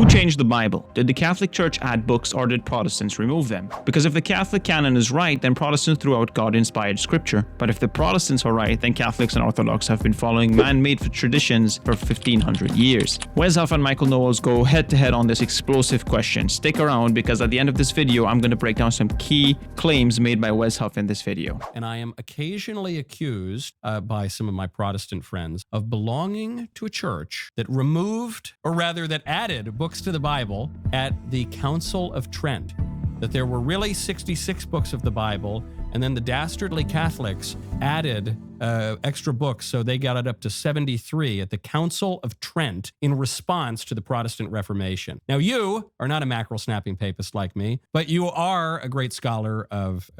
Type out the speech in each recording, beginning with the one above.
Who changed the Bible? Did the Catholic Church add books or did Protestants remove them? Because if the Catholic canon is right, then Protestants threw out God-inspired scripture. But if the Protestants are right, then Catholics and Orthodox have been following man-made traditions for 1500 years. Wes Huff and Michael Knowles go head-to-head on this explosive question. Stick around because at the end of this video, I'm going to break down some key claims made by Wes Huff in this video. And I am occasionally accused by some of my Protestant friends of belonging to a church that removed, or rather that added books to the Bible at the Council of Trent. That there were really 66 books of the Bible, and then the dastardly Catholics added extra books, so they got it up to 73 at the Council of Trent in response to the Protestant Reformation. Now, you are not a mackerel-snapping papist like me, but you are a great scholar of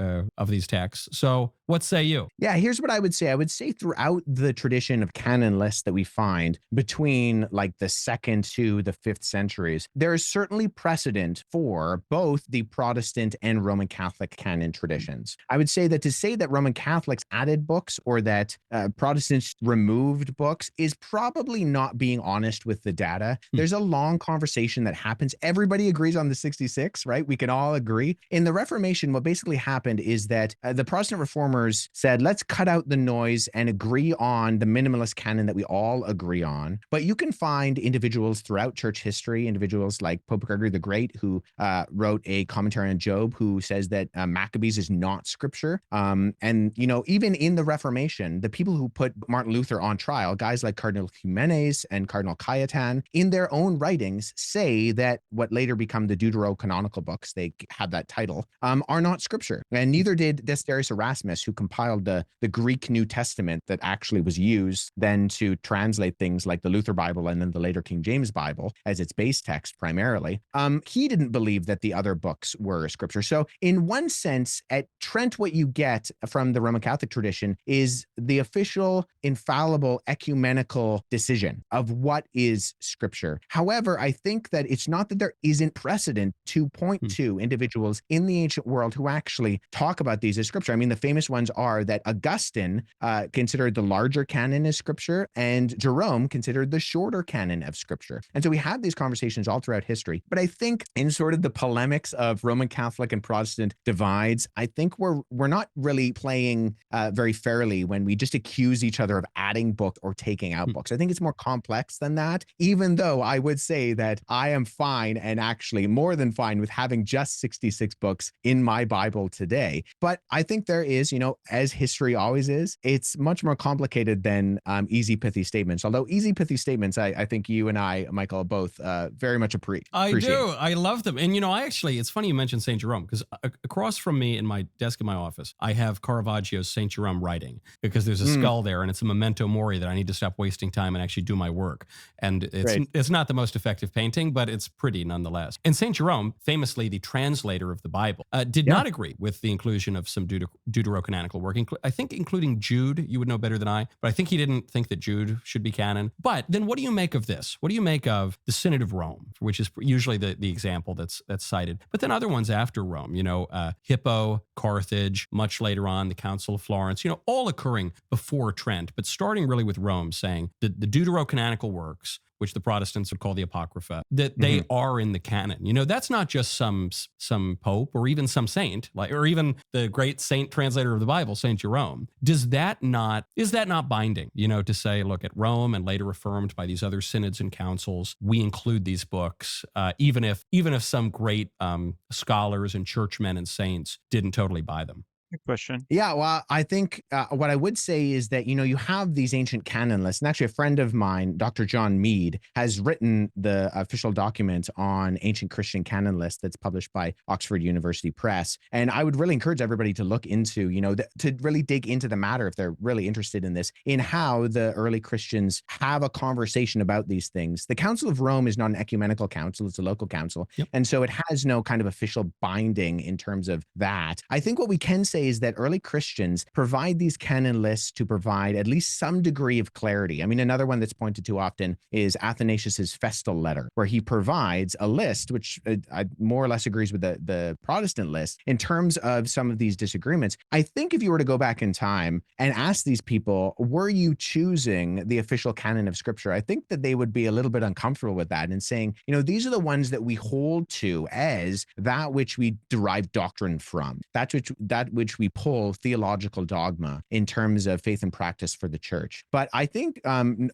these texts. So what say you? Yeah, here's what I would say. I would say throughout the tradition of canon lists that we find between like the 2nd to the 5th centuries, there is certainly precedent for both the Protestant and Roman Catholic canon traditions. I would say that to say that Roman Catholics added books or that Protestants removed books is probably not being honest with the data. There's a long conversation that happens. Everybody agrees on the 66, right? We can all agree. In the Reformation, what basically happened is that the Protestant reformers said, let's cut out the noise and agree on the minimalist canon that we all agree on. But you can find individuals throughout church history, individuals like Pope Gregory the Great, who wrote a commentary on Job, who says that Maccabees is not scripture. And, you know, even in the Reformation, the people who put Martin Luther on trial, guys like Cardinal Ximenes and Cardinal Cayetan, in their own writings say that what later become the Deuterocanonical books, they have that title, are not scripture. And neither did Desiderius Erasmus, who compiled the Greek New Testament that actually was used then to translate things like the Luther Bible and then the later King James Bible as its base text primarily. He didn't believe that the other books were scripture. So in one sense, at Trent, what you get from the Roman Catholic tradition is the official, infallible, ecumenical decision of what is scripture. However, I think that it's not that there isn't precedent to point to individuals in the ancient world who actually talk about these as scripture. I mean, the famous ones are that Augustine considered the larger canon as scripture and Jerome considered the shorter canon of scripture. And so we have these conversations all throughout history. But I think in sort of the polemics of Roman Catholic and Protestant divides, I think we're not really playing very fairly when we just accuse each other of adding books or taking out books. I think it's more complex than that, even though I would say that I am fine and actually more than fine with having just 66 books in my Bible today. But I think there is, you know, as history always is, it's much more complicated than easy, pithy statements. Although easy, pithy statements, I think you and I, Michael, both very much appreciate. I do. I love them. And, you know, it's funny you mentioned St. Jerome, because across from me in my desk in my office, I have Caravaggio's St. Jerome writing, because there's a skull there and it's a memento mori that I need to stop wasting time and actually do my work. And it's not the most effective painting, but it's pretty nonetheless. And St. Jerome, famously the translator of the Bible, did not agree with the inclusion of some deuterocanonical work. I think including Jude, you would know better than I, but I think he didn't think that Jude should be canon. But then what do you make of this? What do you make of the Synod of Rome, which is usually the example that's cited, but then other ones after Rome, you know, Hippo, Carthage, much later on, the Council of Florence, you know, all occurring before Trent, but starting really with Rome, saying the deuterocanonical works, which the Protestants would call the Apocrypha, that they are in the canon. You know, that's not just some pope or even some saint, like, or even the great saint translator of the Bible, Saint Jerome. Is that not binding, you know, to say, look, at Rome and later affirmed by these other synods and councils, we include these books, even if some great scholars and churchmen and saints didn't totally buy them? Good question. Yeah, well, I think what I would say is that, you know, you have these ancient canon lists. And actually, a friend of mine, Dr. John Mead, has written the official document on ancient Christian canon list that's published by Oxford University Press. And I would really encourage everybody to look into, you know, to really dig into the matter if they're really interested in this, in how the early Christians have a conversation about these things. The Council of Rome is not an ecumenical council, it's a local council. Yep. And so it has no kind of official binding in terms of that. I think what we can say say is that early Christians provide these canon lists to provide at least some degree of clarity. I mean, another one that's pointed to often is Athanasius's Festal Letter, where he provides a list, which more or less agrees with the Protestant list in terms of some of these disagreements. I think if you were to go back in time and ask these people, were you choosing the official canon of Scripture? I think that they would be a little bit uncomfortable with that and saying, these are the ones that we hold to as that which we derive doctrine from, that which we pull theological dogma in terms of faith and practice for the church. But I think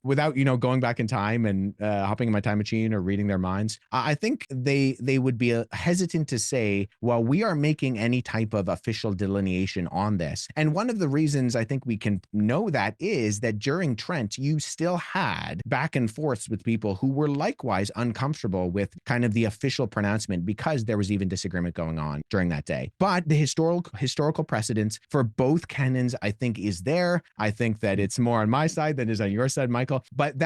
without going back in time and hopping in my time machine or reading their minds, I think they would be hesitant to say, well, we are making any type of official delineation on this. And one of the reasons I think we can know that is that during Trent, you still had back and forths with people who were likewise uncomfortable with kind of the official pronouncement because there was even disagreement going on during that day. But the historical precedence for both canons, I think, is there. I think that it's more on my side than is on your side, Michael. But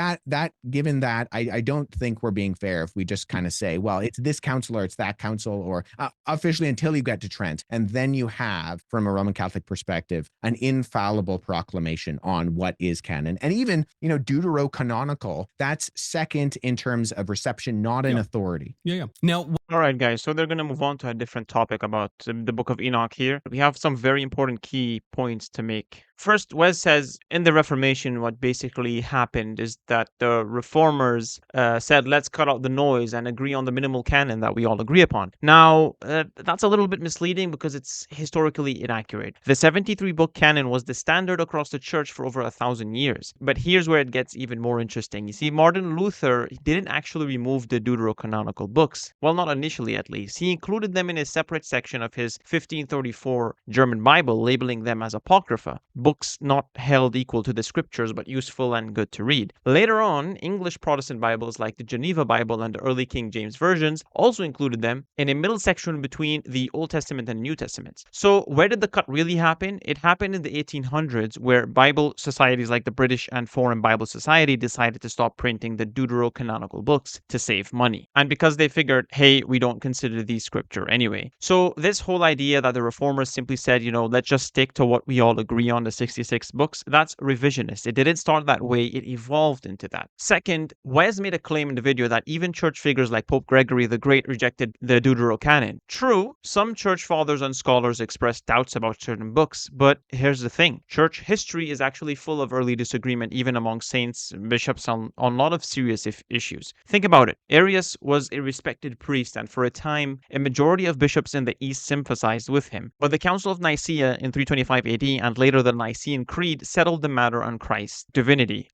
given that, I don't think we're being fair if we just kind of say, well, it's this council or it's that council, or officially until you get to Trent. And then you have, from a Roman Catholic perspective, an infallible proclamation on what is canon. And even, deuterocanonical, that's second in terms of reception, not an authority. Yeah. Now, all right, guys. So they're going to move on to a different topic about the Book of Enoch here. We have some very important key points to make. First, Wes says in the Reformation, what basically happened is that the reformers said, let's cut out the noise and agree on the minimal canon that we all agree upon. Now, that's a little bit misleading because it's historically inaccurate. The 73-book canon was the standard across the church for over 1,000 years. But here's where it gets even more interesting. You see, Martin Luther didn't actually remove the deuterocanonical books. Well, not initially at least. He included them in a separate section of his 1534 German Bible, labeling them as Apocrypha, books not held equal to the scriptures but useful and good to read. Later on, English Protestant Bibles like the Geneva Bible and the early King James versions also included them in a middle section between the Old Testament and New Testaments. So where did the cut really happen? It happened in the 1800s, where Bible societies like the British and Foreign Bible Society decided to stop printing the deuterocanonical books to save money. And because they figured, hey, we don't consider these scripture anyway. So this whole idea that the reformers simply said, let's just stick to what we all agree on, the 66 books, that's revisionist. It didn't start that way. It evolved into that. Second, Wes made a claim in the video that even church figures like Pope Gregory the Great rejected the Deuterocanon. True, some church fathers and scholars expressed doubts about certain books, but here's the thing. Church history is actually full of early disagreement even among saints, bishops on a lot of serious issues. Think about it. Arius was a respected priest, and for a time, a majority of bishops in the East sympathized with him. But the Council of Nicaea in 325 AD and later the Nicene Creed settled the matter on Christ's divinity,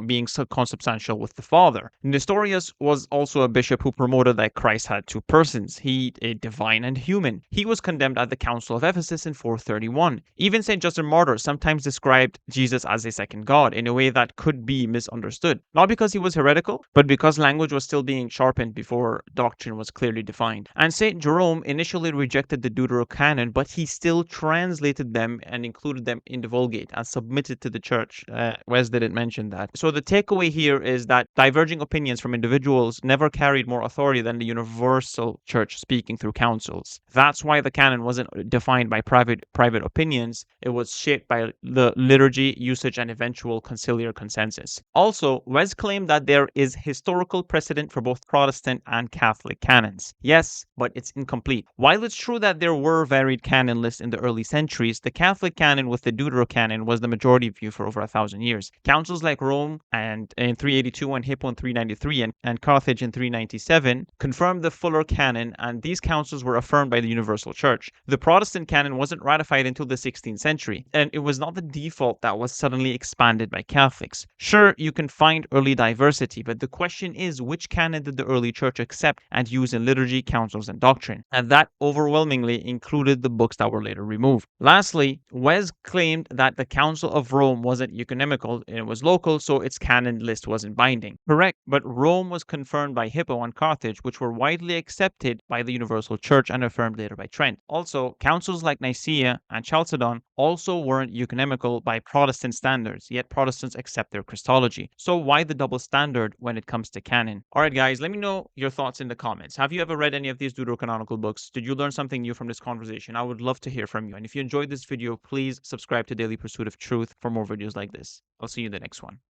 being consubstantial with the Father. Nestorius was also a bishop who promoted that Christ had two persons, he a divine and human. He was condemned at the Council of Ephesus in 431. Even St. Justin Martyr sometimes described Jesus as a second God in a way that could be misunderstood. Not because he was heretical, but because language was still being sharpened before doctrine was clearly defined. And St. Jerome initially rejected the Deuterocanon, but he still translated them and included them in the Vulgate and submitted to the church. Wes didn't mention that. So the takeaway here is that diverging opinions from individuals never carried more authority than the universal church speaking through councils. That's why the canon wasn't defined by private opinions. It was shaped by the liturgy, usage, and eventual conciliar consensus. Also, Wes claimed that there is historical precedent for both Protestant and Catholic canons. Yes, but it's incomplete. While it's true that there were varied canon lists in the early centuries, the Catholic canon with the Deuterocanon was the majority view for over 1,000 years. Councils like Rome and in 382 and Hippo in 393 and Carthage in 397 confirmed the fuller canon, and these councils were affirmed by the universal church. The Protestant canon wasn't ratified until the 16th century, and it was not the default that was suddenly expanded by Catholics. Sure, you can find early diversity, but the question is, which canon did the early church accept and use in liturgy, councils, and doctrine? And that overwhelmingly included the books that were later removed. Lastly, Wes claimed that the Council of Rome wasn't ecumenical, and it was local, so its canon list wasn't binding. Correct, but Rome was confirmed by Hippo and Carthage, which were widely accepted by the universal church and affirmed later by Trent. Also, councils like Nicaea and Chalcedon also weren't ecumenical by Protestant standards, yet Protestants accept their Christology. So why the double standard when it comes to canon? All right, guys, let me know your thoughts in the comments. Have you ever read any of these deuterocanonical books? Did you learn something new from this conversation? I would love to hear from you. And if you enjoyed this video, please subscribe to Daily Pursuit of Truth for more videos like this. I'll see you in the next one.